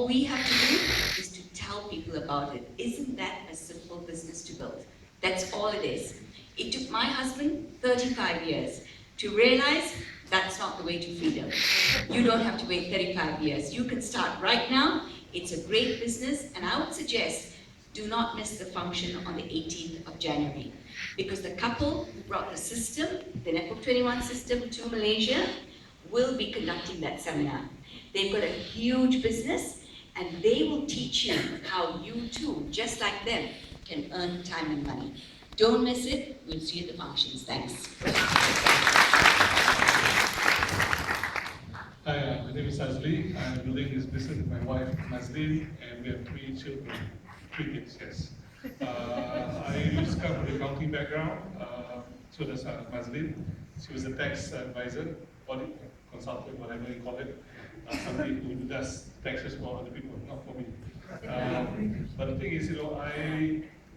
all we have to do is to tell people about it. Isn't that a simple business to build? That's all it is. It took my husband 35 years to realize that's not the way to freedom. You don't have to wait 35 years. You can start right now. It's a great business, and I would suggest do not miss the function on the 18th of January. Because the couple who brought the system, the Network 21 system, to Malaysia will be conducting that seminar. They've got a huge business, and they will teach you how you too, just like them, can earn time and money. Don't miss it. We'll see you at the functions. Thanks. Hi, my name is Azli. I'm building this business with my wife, Nazlin, and we have 3 children, 3 kids, yes. I used to come from the accounting background, so does Nazlin. She was a tax advisor, audit consultant, whatever you call it. Somebody who does taxes for other people, not for me. But the thing is,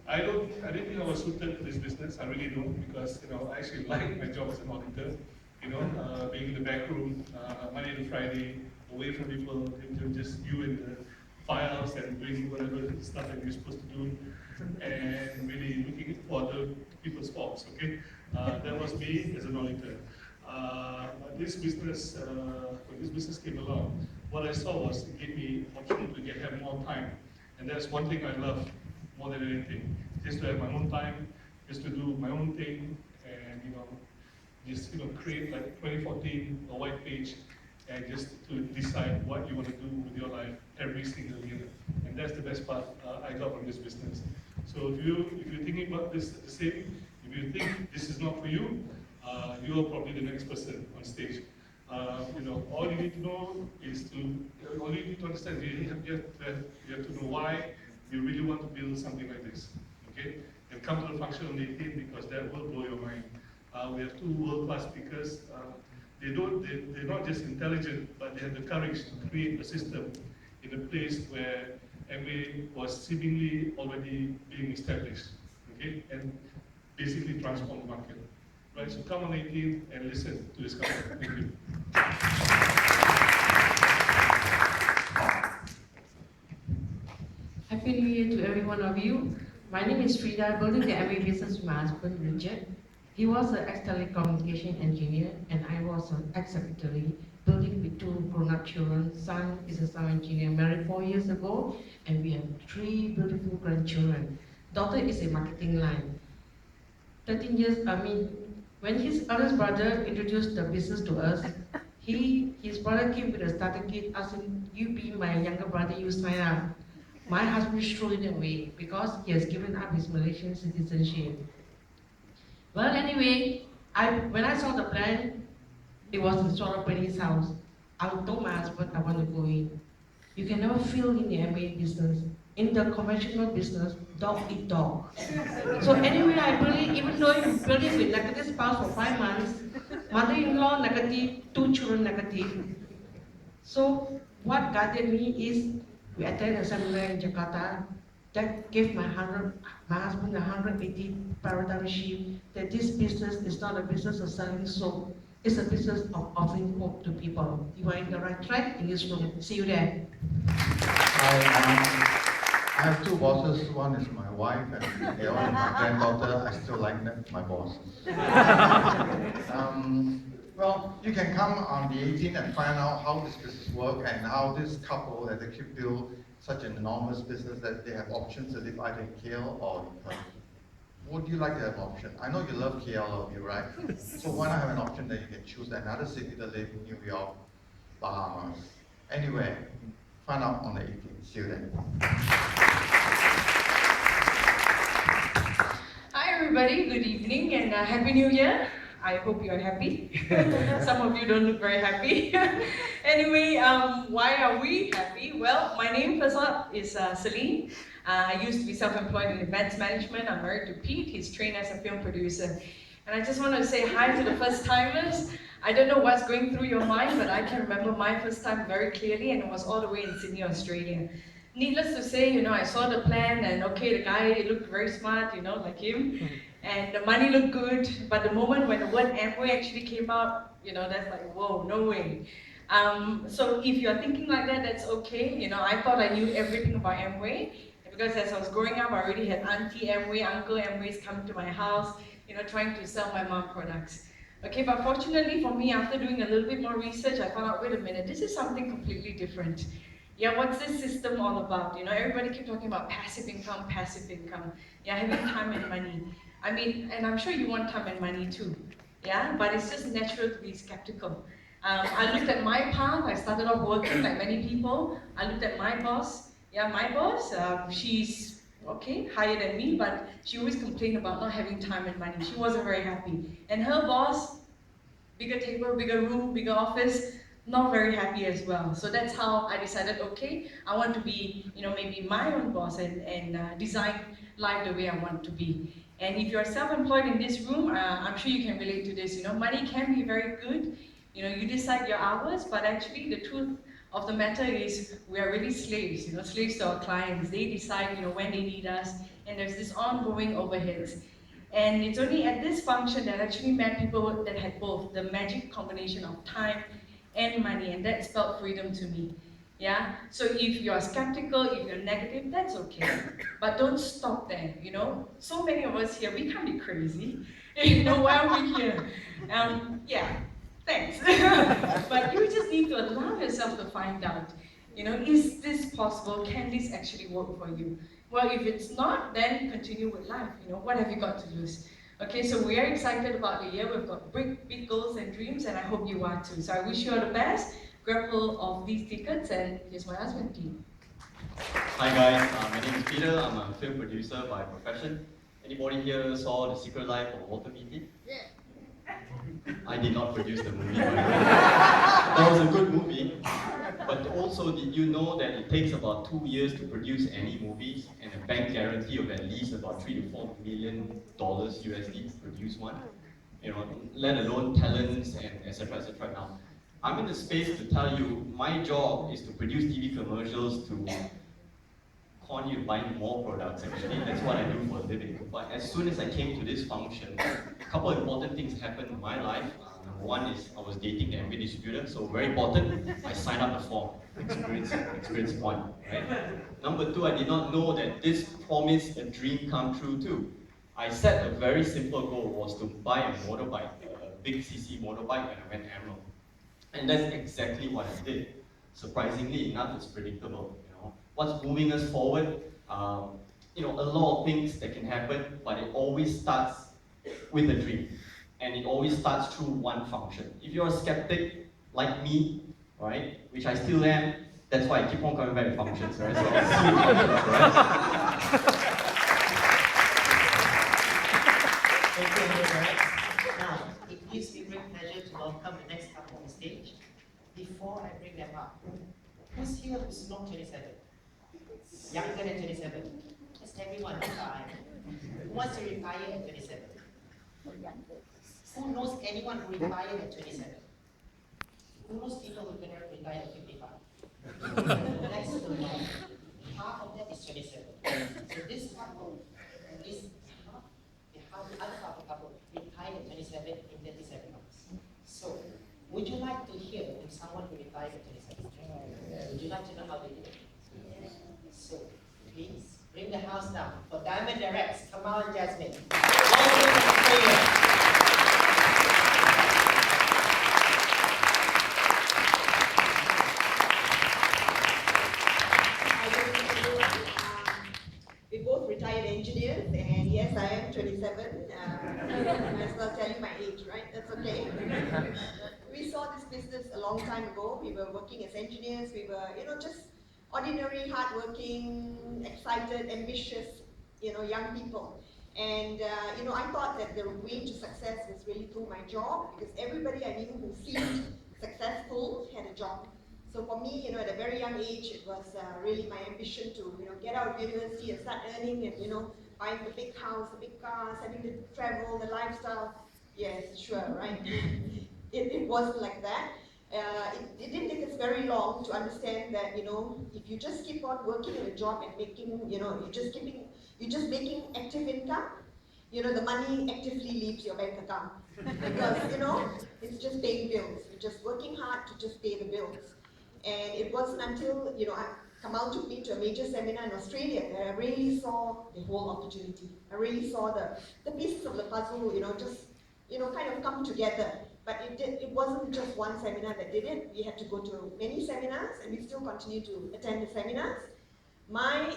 I didn't think I was suited for this business. I really don't, because I actually like my job as an auditor. Being in the back room, Monday to Friday, away from people, just you in the files and doing whatever stuff that you're supposed to do, and really looking for other people's faults. Okay, that was me as an auditor. But this business, when this business came along, what I saw was it gave me opportunity to have more time, and that's one thing I love more than anything. Just to have my own time, just to do my own thing, and just create like 2014 a white page, and just to decide what you want to do with your life every single year. And that's the best part I got from this business. So if you're thinking about this the same, if you think this is not for you, you are probably the next person on stage. All you need to know is all you need to understand, you have to know why you really want to build something like this. Okay? And come to the function on the 18th, because that will blow your mind. We have 2 world-class speakers. They're not just intelligent, but they have the courage to create a system in a place where MA was seemingly already being established, okay, and basically transform the market. Right, so come on 18th and listen to this company. Thank you. Happy New Year to every one of you. My name is Frida, building the MA business with my husband, Richard. He was an ex-telecommunication engineer, and I was an ex-secretary, building with 2 grown-up children. Son is a sound engineer, married 4 years ago, and we have 3 beautiful grandchildren. Daughter is a marketing line. 13 years, when his eldest brother introduced the business to us, his brother came with a starter kit, asking, you be my younger brother, you sign up. My husband threw it away because he has given up his Malaysian citizenship. Well, anyway, when I saw the plan, it was in Sorapani's house. I told my husband I want to go in. You can never feel in the MA business. In the conventional business, dog eat dog. So anyway, I believe, even though you're building with negative spouse for 5 months, mother-in-law negative, 2 children negative. So what guided me is, we attended a seminar in Jakarta that gave my husband 180 paradigm shift, that this business is not a business of selling soap, it's a business of offering hope to people. You are in the right track in this room. See you there. I have 2 bosses. One is my wife, and the other is my granddaughter. I still like them, my boss. Well, you can come on the 18th and find out how this business works and how this couple that they keep build such an enormous business that they have options to live either in KL or in Perth. Would you like to have an option? I know you love KL, all of you, right? So why not have an option that you can choose another city to live in, New York, Bahamas, anywhere. Find out on the 18th. See you then. Hi everybody, good evening and Happy New Year. I hope you're happy. Some of you don't look very happy. Anyway, why are we happy? Well, my name first up is Celine. I used to be self-employed in events management. I'm married to Pete. He's trained as a film producer. And I just want to say hi to the first timers. I don't know what's going through your mind, but I can remember my first time very clearly, and it was all the way in Sydney, Australia. Needless to say, I saw the plan, and okay, the guy looked very smart, like him, and the money looked good, but the moment when the word Amway actually came out, that's like, whoa, no way. So if you're thinking like that, that's okay. I thought I knew everything about Amway, because as I was growing up, I already had Auntie Amway, Uncle Amways coming to my house, trying to sell my mom products. Okay, but fortunately for me, after doing a little bit more research, I found out, wait a minute, this is something completely different. Yeah, what's this system all about? Everybody keep talking about passive income, passive income. Yeah, having time and money. I mean, and I'm sure you want time and money too. Yeah, but it's just natural to be skeptical. I looked at my path. I started off working like many people. I looked at my boss. Yeah, my boss, she's okay, higher than me, but she always complained about not having time and money. She wasn't very happy. And her boss, bigger table, bigger room, bigger office, not very happy as well. So that's how I decided, okay, I want to be, maybe my own boss and design life the way I want to be. And if you're self-employed in this room, I'm sure you can relate to this. Money can be very good. You decide your hours, but actually the truth of the matter is we are really slaves, slaves to our clients. They decide, when they need us, and there's this ongoing overheads. And it's only at this function that I actually met people that had both the magic combination of time and money, and that spelled freedom to me. Yeah? So if you're skeptical, if you're negative, that's okay. But don't stop there, So many of us here, we can't be crazy. Why are we here? Yeah, thanks. But you just need to allow yourself to find out, is this possible? Can this actually work for you? Well, if it's not, then continue with life. What have you got to lose? Okay, so we are excited about the year. We've got big goals and dreams, and I hope you are too. So I wish you all the best. Grab hold of these tickets, and here's my husband, team. Hi guys, my name is Peter. I'm a film producer by profession. Anybody here saw The Secret Life of Walter Mitty? Yeah. I did not produce the movie. That was a good movie. But also, did you know that it takes about 2 years to produce any movies, and a bank guarantee of at least about $3 to $4 million USD to produce one? Let alone talents and etc. etc. Now, I'm in the space to tell you, my job is to produce TV commercials to con you buying more products. Actually, that's what I do for a living. But as soon as I came to this function, a couple of important things happened in my life. Number one is I was dating the Amway distributor, so very important. I signed up the form, experience one, right? Number two, I did not know that this promised a dream come true too. I set a very simple goal, was to buy a motorbike, a big CC motorbike when I went Emerald. And that's exactly what I did. Surprisingly enough, it's predictable. What's moving us forward? A lot of things that can happen, but it always starts with a dream. And it always starts through one function. If you're a skeptic, like me, right, which I still am, that's why I keep on coming back to functions, right? So I'll see you in functions, right? Thank you very much. Now, it gives me great pleasure to welcome the next couple on the stage. Before I bring them up, who's here who's not 27? Younger than 27? Just everyone, fine. Who wants to retire at 27? Who knows anyone who retired at 27? Who knows people who can retire at 55? Next to the one, half of that is 27. So this couple, the other half of the couple, retired at 27 in 37 months. So, would you like to hear from someone who retired at 27? Would you like to know how they did it? So, please, bring the house down for Diamond Directs, Kamal and Jasmine. We both retired engineers, and yes, I am 27. Might as well tell you my age, right? That's okay. We saw this business a long time ago. We were working as engineers. We were, just ordinary, hardworking, excited, ambitious, young people. And, I thought that the way to success was really through my job, because everybody I knew who seemed successful had a job. So for me, at a very young age, it was really my ambition to, get out of university and start earning and, buying the big house, the big cars, having the travel, the lifestyle. Yes, sure, right? It wasn't like that. It didn't take us very long to understand that, if you just keep on working in a job and making, you're just making active income, the money actively leaves your bank account. Because, it's just paying bills. You're just working hard to just pay the bills. And it wasn't until, Kamal took me to a major seminar in Australia that I really saw the whole opportunity. I really saw the pieces of the puzzle, kind of come together. But it wasn't just one seminar that did it. We had to go to many seminars, and we still continue to attend the seminars. My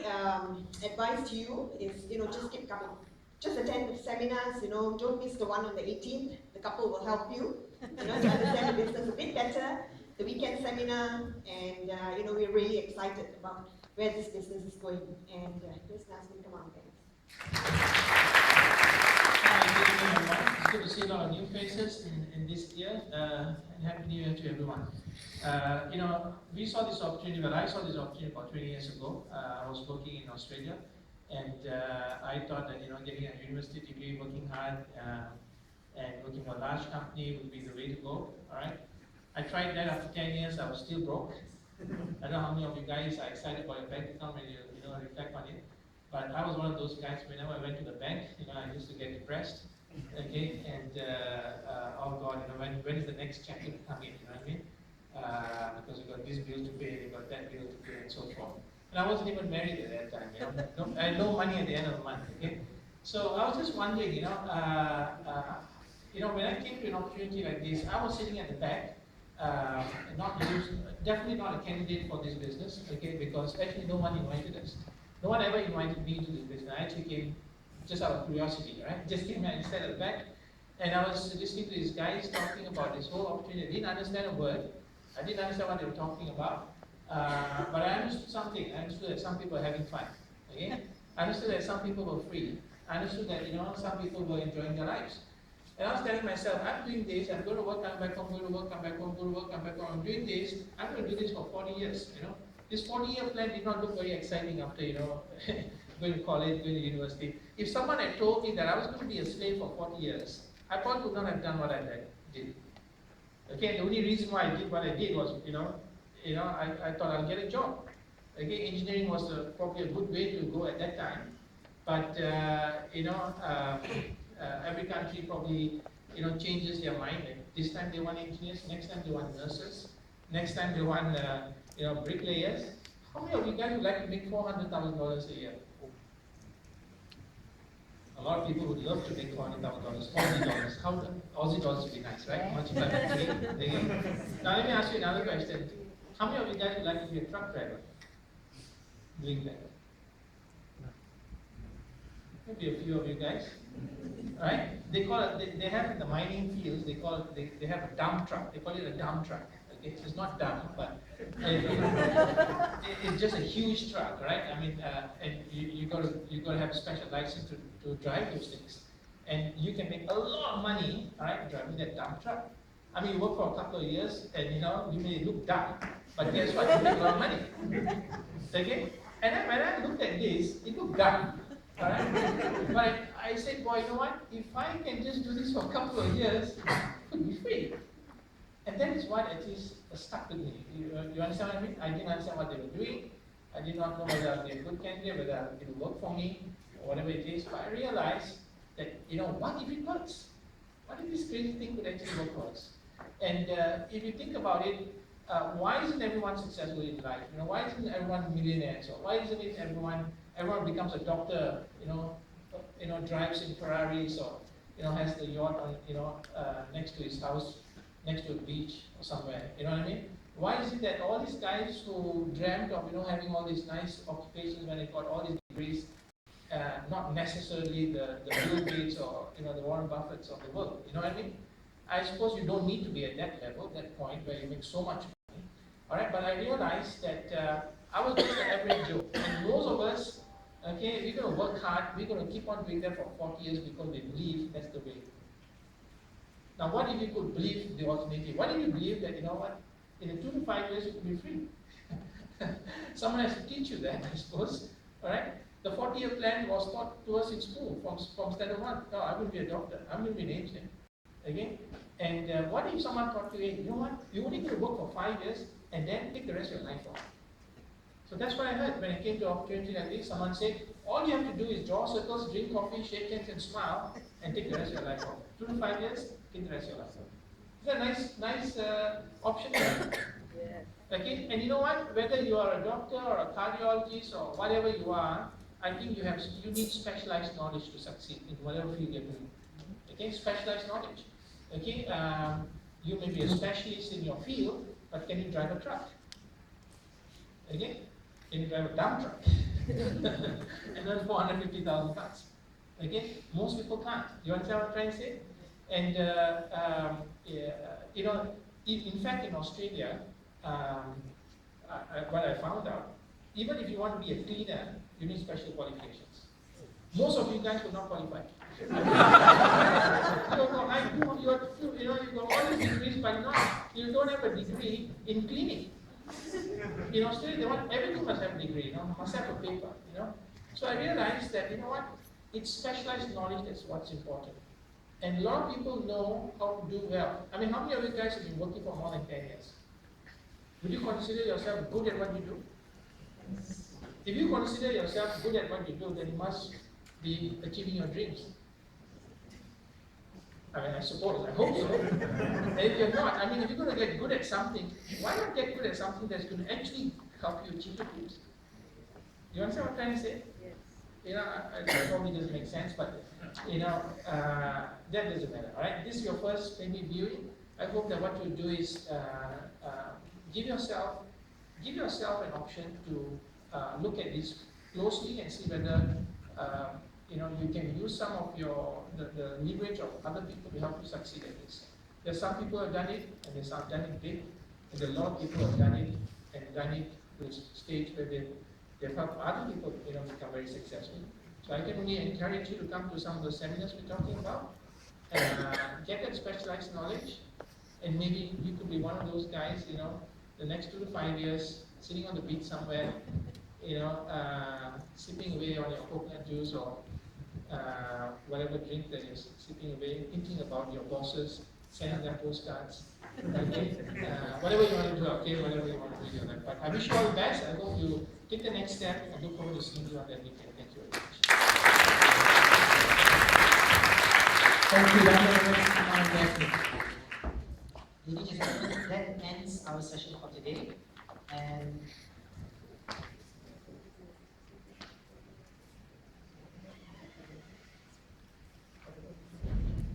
advice to you is, just keep coming. Just attend the seminars, don't miss the one on the 18th. The couple will help you, to understand the business a bit better. The weekend seminar, and we're really excited about where this business is going. And here's Nasmin, come on, thanks. Hi, good evening, everyone. It's good to see a lot of new faces in this year, and Happy New Year to everyone. We saw this opportunity, I saw this opportunity about 20 years ago. I was working in Australia, and I thought that, getting a university degree, working hard, and working for a large company would be the way to go, all right? I tried that. After 10 years, I was still broke. I don't know how many of you guys are excited about your bank account when you reflect on it. But I was one of those guys. Whenever I went to the bank, I used to get depressed. Okay, and oh God, when is the next check going to come in? You know what I mean? Because you got this bill to pay, you got that bill to pay, and so forth. And I wasn't even married at that time. I had no money at the end of the month. Okay, so I was just wondering, when I came to an opportunity like this, I was sitting at the back. Definitely not a candidate for this business, okay, because actually no one invited us. No one ever invited me to this business. I actually came just out of curiosity, right? Just came and sat at the back, and I was listening to these guys talking about this whole opportunity. I didn't understand a word. I didn't understand what they were talking about, but I understood something. I understood that some people are having fun, okay? I understood that some people were free. I understood that, some people were enjoying their lives. And I was telling myself, I'm doing this, I'm going to work, come back home, going to work, come back home, going to work, come back home. I'm doing this, I'm going to do this for 40 years, This 40-year plan did not look very exciting after, going to college, going to university. If someone had told me that I was going to be a slave for 40 years, I probably would not have done what I did. Okay, and the only reason why I did what I did was, I thought I'll get a job. Okay, engineering was probably a good way to go at that time. But, every country probably, changes their mind. This time they want engineers, next time they want nurses, next time they want, bricklayers. How many of you guys would like to make $400,000 a year? A lot of people would love to make $400,000, Aussie dollars. Aussie dollars would be nice, right? Multiply by 3. Now let me ask you another question. How many of you guys would like to be a truck driver? Doing that? Maybe a few of you guys, right? They call it. They have in the mining fields. They call it. They have a dump truck. They call it a dump truck. Okay, it's not dumb, but it's just a huge truck, right? I mean, and you got to have a special license to drive those things, and you can make a lot of money, right, driving that dump truck. I mean, you work for a couple of years, and you may look dumb, but guess what? You make a lot of money. Okay, and then when I looked at this, it looked dumb. Alright? But I said, boy, you know what? If I can just do this for a couple of years, it could be free. And that is what at least stuck with me. You understand what I mean? I didn't understand what they were doing. I did not know whether they're a good candidate, whether it will work for me, or whatever it is. But I realized that, what if it works? What if this crazy thing could actually work for us? And if you think about it, why isn't everyone successful in life? Why isn't everyone millionaires? Or why isn't it everyone becomes a doctor, drives in Ferraris, or has the yacht on, next to his house, next to a beach or somewhere. You know what I mean? Why is it that all these guys who dreamt of having all these nice occupations when they got all these degrees, not necessarily the Bill Gates or the Warren Buffetts of the world? You know what I mean? I suppose you don't need to be at that level, that point where you make so much money. All right, but I realized that I was just an average Joe, and most of us. Okay, we're going to work hard, we're going to keep on doing that for 40 years because we believe that's the way. Now, what if you could believe the alternative? What if you believe that, in 2 to 5 years you could be free? Someone has to teach you that, I suppose. Alright? The 40-year plan was taught to us in school from standard 1. No, I'm going to be a doctor, I'm going to be an engineer. Okay? And what if someone taught you, hey, you know what? You're only going to work for 5 years and then take the rest of your life off. So that's what I heard when I came to opportunity like this. Someone said, all you have to do is draw circles, drink coffee, shake hands, and smile, and take the rest of your life off. 2 to 5 years, take the rest of your life off. It's a nice option. Okay, and you know what? Whether you are a doctor or a cardiologist or whatever you are, I think you need specialized knowledge to succeed in whatever field you're doing. Okay, specialized knowledge. Okay, you may be a specialist in your field, but can you drive a truck? Okay, can you drive a dump truck? And then 450,000 tons. Okay, most people can't. You understand what I'm trying to say? And you know, in fact, in Australia, what I found out, even if you want to be a cleaner, you need special qualifications. Most of you guys will not qualify. You got all these degrees, but you don't have a degree in cleaning. In Australia, everything must have a degree, must have a paper, So I realized that, it's specialized knowledge that's what's important. And a lot of people know how to do well. I mean, how many of you guys have been working for more than 10 years? Would you consider yourself good at what you do? If you consider yourself good at what you do, then you must be achieving your dreams. I mean, I suppose, I hope so. And if you're not, if you're going to get good at something, why not get good at something that's going to actually help you achieve your dreams? You understand what I'm trying to say? Yes. It probably doesn't make sense, but, that doesn't matter, all right? This is your first maybe viewing. I hope that what you do is give yourself an option to look at this closely and see whether you can use some of the leverage of other people to help you succeed at this. There's some people who have done it, and there's some done it big, and there are a lot of people who have done it and done it to a stage where they've helped other people become very successful. So I can only encourage you to come to some of the seminars we're talking about, and get that specialized knowledge, and maybe you could be one of those guys, the next 2 to 5 years, sitting on the beach somewhere, sipping away on your coconut juice or whatever drink that is, sipping away, thinking about your bosses, sending them postcards, okay? Whatever you want to do, okay, whatever you want to do in your life. But I wish you all the best. I hope you take the next step. I look forward to seeing you on that weekend. Thank you very much. Thank you very much. Ladies and gentlemen, that ends our session for today. And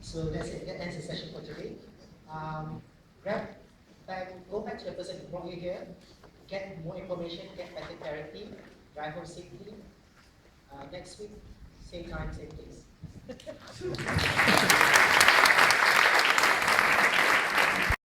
so that's it. That ends the session for today. Go back to the person who brought you here. Get more information. Get better clarity. Drive home safely. Next week, same time, same place.